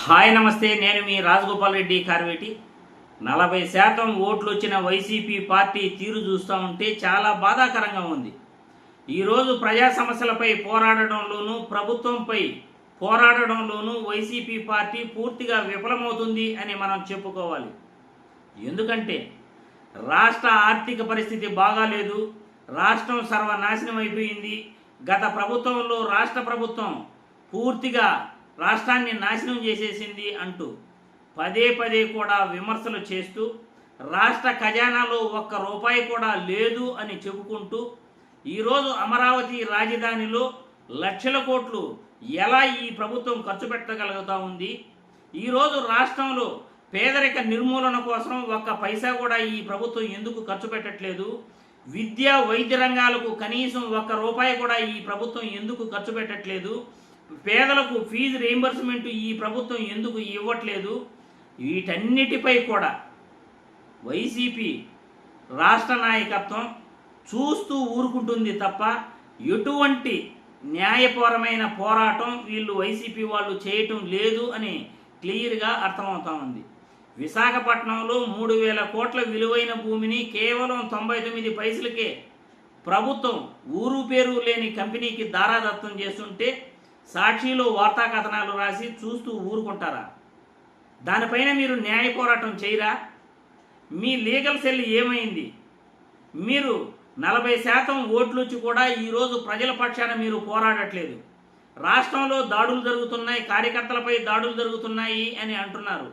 Hi నమస్తే, నేను మీ రాజగోపాల్ రెడ్డి కార్వేటి. 40% ఓట్లు వచ్చిన వైసీపీ పార్టీ తీరు చూస్తూ ఉంటే చాలా బాధాకరంగా ఉంది. ఈరోజు ప్రజా సమస్యలపై పోరాడడంలోనూ ప్రభుత్వంపై పోరాడడంలోనూ వైసీపీ పార్టీ పూర్తిగా విఫలమవుతుంది అని మనం చెప్పుకోవాలి. ఎందుకంటే రాష్ట్ర ఆర్థిక పరిస్థితి బాగాలేదు, రాష్ట్రం సర్వనాశనం అయిపోయింది. గత ప్రభుత్వంలో రాష్ట్ర ప్రభుత్వం పూర్తిగా రాష్ట్రాన్ని నాశనం చేసేసింది అంటూ పదే పదే కూడా విమర్శలు చేస్తూ రాష్ట్ర ఖజానాలో ఒక్క రూపాయి కూడా లేదు అని చెప్పుకుంటూ ఈరోజు అమరావతి రాజధానిలో లక్షల కోట్లు ఎలా ఈ ప్రభుత్వం ఖర్చు పెట్టగలుగుతూ ఉంది. ఈరోజు రాష్ట్రంలో పేదరిక నిర్మూలన కోసం ఒక్క పైసా కూడా ఈ ప్రభుత్వం ఎందుకు ఖర్చు పెట్టట్లేదు. విద్యా వైద్య రంగాలకు కనీసం ఒక్క రూపాయి కూడా ఈ ప్రభుత్వం ఎందుకు ఖర్చు పెట్టట్లేదు. పేదలకు ఫీజు రీయింబర్స్మెంట్ ఈ ప్రభుత్వం ఎందుకు ఇవ్వట్లేదు. వీటన్నిటిపై కూడా వైసీపీ రాష్ట్ర నాయకత్వం చూస్తూ ఊరుకుంటుంది తప్ప ఎటువంటి న్యాయపరమైన పోరాటం వీళ్ళు వైసీపీ వాళ్ళు చేయటం లేదు అని క్లియర్గా అర్థమవుతా ఉంది. విశాఖపట్నంలో 3,000 కోట్ల విలువైన భూమిని కేవలం 99 పైసలకే ప్రభుత్వం ఊరు పేరు లేని కంపెనీకి దారాదత్తం చేస్తుంటే సాక్షిలో వార్తా కథనాలు రాసి చూస్తూ ఊరుకుంటారా? దానిపైన మీరు న్యాయ పోరాటం చేయరా? మీ లీగల్ సెల్ ఏమైంది? మీరు 40% ఓట్లు వచ్చి కూడా ఈరోజు ప్రజల పక్షాన మీరు పోరాడట్లేదు. రాష్ట్రంలో దాడులు జరుగుతున్నాయి, కార్యకర్తలపై దాడులు జరుగుతున్నాయి అని అంటున్నారు.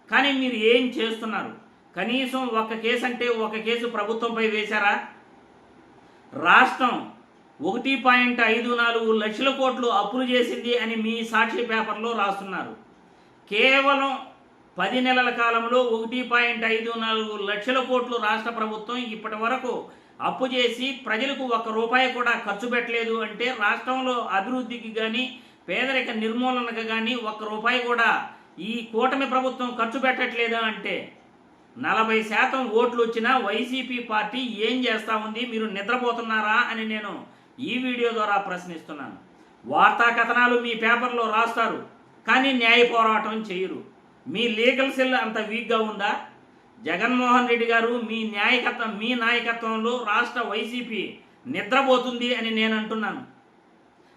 కానీ మీరు ఏం చేస్తున్నారు? కనీసం ఒక కేసు అంటే ఒక కేసు ప్రభుత్వంపై వేశారా? రాష్ట్రం 1.54 లక్షల కోట్లు అప్పులు చేసింది అని మీ సాక్షి పేపర్లో రాస్తున్నారు. కేవలం 10 నెలల కాలంలో 1.54 లక్షల కోట్లు రాష్ట్ర ప్రభుత్వం ఇప్పటి వరకు అప్పు చేసి ప్రజలకు ఒక్క రూపాయి కూడా ఖర్చు పెట్టలేదు అంటే రాష్ట్రంలో అభివృద్ధికి కానీ పేదరిక నిర్మూలనకు కానీ ఒక్క రూపాయి కూడా ఈ కూటమి ప్రభుత్వం ఖర్చు పెట్టట్లేదా అంటే 40% ఓట్లు వచ్చినా వైసీపీ పార్టీ ఏం చేస్తూ ఉంది? మీరు నిద్రపోతున్నారా అని నేను ఈ వీడియో ద్వారా ప్రశ్నిస్తున్నాను. వార్తా కథనాలు మీ పేపర్లో రాస్తారు, కానీ న్యాయ పోరాటం చేయరు. మీ లీగల్ సెల్ అంత వీక్గా ఉందా? జగన్మోహన్ రెడ్డి గారు మీ నాయకత్వంలో రాష్ట్ర వైసీపీ నిద్రపోతుంది అని నేను అంటున్నాను.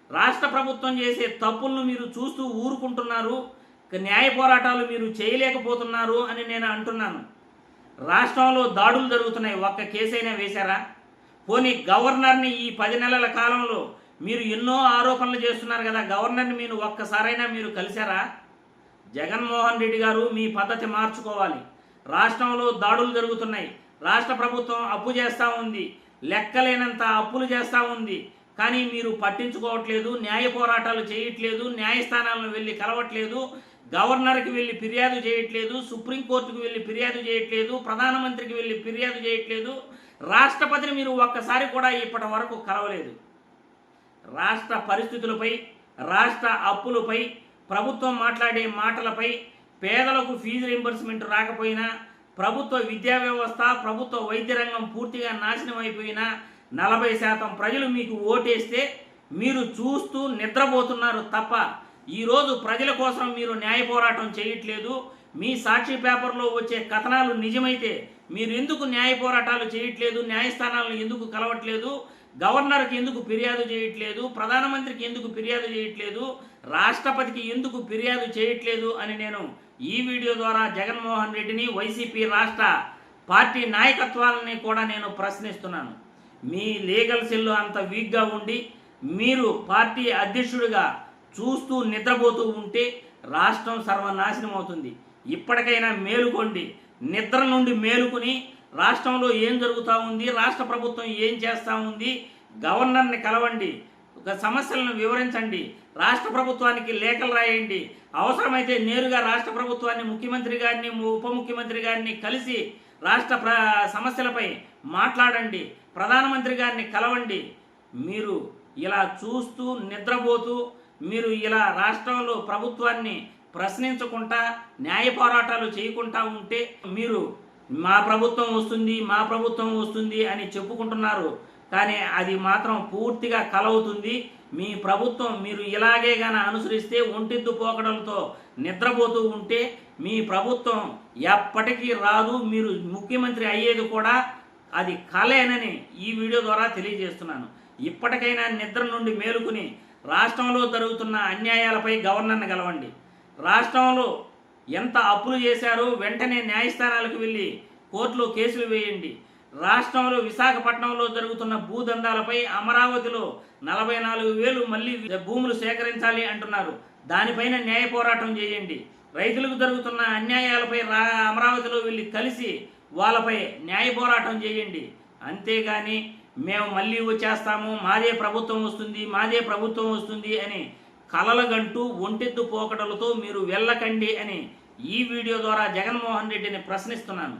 రాష్ట్ర ప్రభుత్వం చేసే తప్పులను మీరు చూస్తూ ఊరుకుంటున్నారు, న్యాయ పోరాటాలు మీరు చేయలేకపోతున్నారు అని నేను అంటున్నాను. రాష్ట్రంలో దాడులు జరుగుతున్నాయి, ఒక్క కేసైనా వేశారా? పోనీ గవర్నర్ని ఈ 10 నెలల కాలంలో మీరు ఎన్నో ఆరోపణలు చేస్తున్నారు కదా, గవర్నర్ని మీరు ఒక్కసారైనా మీరు కలిశారా? జగన్మోహన్ రెడ్డి గారు మీ పద్ధతి మార్చుకోవాలి. రాష్ట్రంలో దాడులు జరుగుతున్నాయి, రాష్ట్ర ప్రభుత్వం అప్పు చేస్తూ ఉంది, లెక్కలేనంత అప్పులు చేస్తూ ఉంది. కానీ మీరు పట్టించుకోవట్లేదు, న్యాయ పోరాటాలు చేయట్లేదు, న్యాయస్థానాలను వెళ్ళి కలవట్లేదు, గవర్నర్కి వెళ్ళి ఫిర్యాదు చేయట్లేదు, సుప్రీంకోర్టుకు వెళ్ళి ఫిర్యాదు చేయట్లేదు, ప్రధానమంత్రికి వెళ్ళి ఫిర్యాదు చేయట్లేదు, రాష్ట్రపతిని మీరు ఒక్కసారి కూడా ఇప్పటి వరకు కలవలేదు. రాష్ట్ర పరిస్థితులపై, రాష్ట్ర అప్పులపై, ప్రభుత్వం మాట్లాడే మాటలపై, పేదలకు ఫీజు రీయింబర్స్మెంట్ రాకపోయినా, ప్రభుత్వ విద్యా వ్యవస్థ, ప్రభుత్వ వైద్య రంగం పూర్తిగా నాశనం అయిపోయినా 40% ప్రజలు మీకు ఓటేస్తే మీరు చూస్తూ నిద్రపోతున్నారు తప్ప ఈరోజు ప్రజల కోసం మీరు న్యాయ పోరాటం చేయట్లేదు. మీ సాక్షి పేపర్లో వచ్చే కథనాలు నిజమైతే మీరు ఎందుకు న్యాయ పోరాటాలు చేయట్లేదు? న్యాయస్థానాలను ఎందుకు కలవట్లేదు? గవర్నర్కి ఎందుకు ఫిర్యాదు చేయట్లేదు? ప్రధానమంత్రికి ఎందుకు ఫిర్యాదు చేయట్లేదు? రాష్ట్రపతికి ఎందుకు ఫిర్యాదు చేయట్లేదు అని నేను ఈ వీడియో ద్వారా జగన్మోహన్ రెడ్డిని, వైసీపీ రాష్ట్ర పార్టీ నాయకత్వాలని కూడా నేను ప్రశ్నిస్తున్నాను. మీ లీగల్ సెల్ అంత వీక్గా ఉండి మీరు పార్టీ అధ్యక్షుడిగా చూస్తూ నిద్రపోతూ ఉంటే రాష్ట్రం సర్వనాశనం అవుతుంది. ఇప్పటికైనా మేలుకోండి, నిద్ర నుండి మేలుకుని రాష్ట్రంలో ఏం జరుగుతూ ఉంది, రాష్ట్ర ప్రభుత్వం ఏం చేస్తూ ఉంది, గవర్నర్ని కలవండి, ఒక సమస్యలను వివరించండి, రాష్ట్ర ప్రభుత్వానికి లేఖలు రాయండి, అవసరమైతే నేరుగా రాష్ట్ర ప్రభుత్వాన్ని, ముఖ్యమంత్రి గారిని, ఉప ముఖ్యమంత్రి గారిని కలిసి రాష్ట్ర సమస్యలపై మాట్లాడండి, ప్రధానమంత్రి గారిని కలవండి. మీరు ఇలా చూస్తూ నిద్రపోతూ మీరు ఇలా రాష్ట్రంలో ప్రభుత్వాన్ని ప్రశ్నించకుండా న్యాయ పోరాటాలు చేయకుండా ఉంటే మీరు మా ప్రభుత్వం వస్తుంది అని చెప్పుకుంటున్నారు, కానీ అది మాత్రం పూర్తిగా కలవుతుంది. మీ ప్రభుత్వం మీరు ఇలాగే గాన అనుసరిస్తే ఒంటెద్దు పోకడలతో నిద్రపోతూ ఉంటే మీ ప్రభుత్వం ఎప్పటికీ రాదు. మీరు ముఖ్యమంత్రి అయ్యేది కూడా అది కలేనని ఈ వీడియో ద్వారా తెలియజేస్తున్నాను. ఇప్పటికైనా నిద్ర నుండి మేలుకుని రాష్ట్రంలో జరుగుతున్న అన్యాయాలపై గవర్నర్ని గెలవండి. రాష్ట్రంలో ఎంత అప్పులు చేశారో వెంటనే న్యాయస్థానాలకు వెళ్ళి కోర్టులో కేసులు వేయండి. రాష్ట్రంలో విశాఖపట్నంలో జరుగుతున్న భూదందాలపై అమరావతిలో 44,000 మళ్ళీ భూములు సేకరించాలి అంటున్నారు. దానిపైన న్యాయ పోరాటం చేయండి. రైతులకు జరుగుతున్న అన్యాయాలపై అమరావతిలో వెళ్ళి కలిసి వాళ్ళపై న్యాయ పోరాటం చేయండి. అంతేగాని మేము మళ్ళీ వచ్చేస్తాము, మాదే ప్రభుత్వం వస్తుంది, మాదే ప్రభుత్వం వస్తుంది అని కలలగంటూ ఒంటెద్దు పోకడలతో మీరు వెళ్ళకండి అని ఈ వీడియో ద్వారా జగన్మోహన్ రెడ్డిని ప్రశ్నిస్తున్నాను.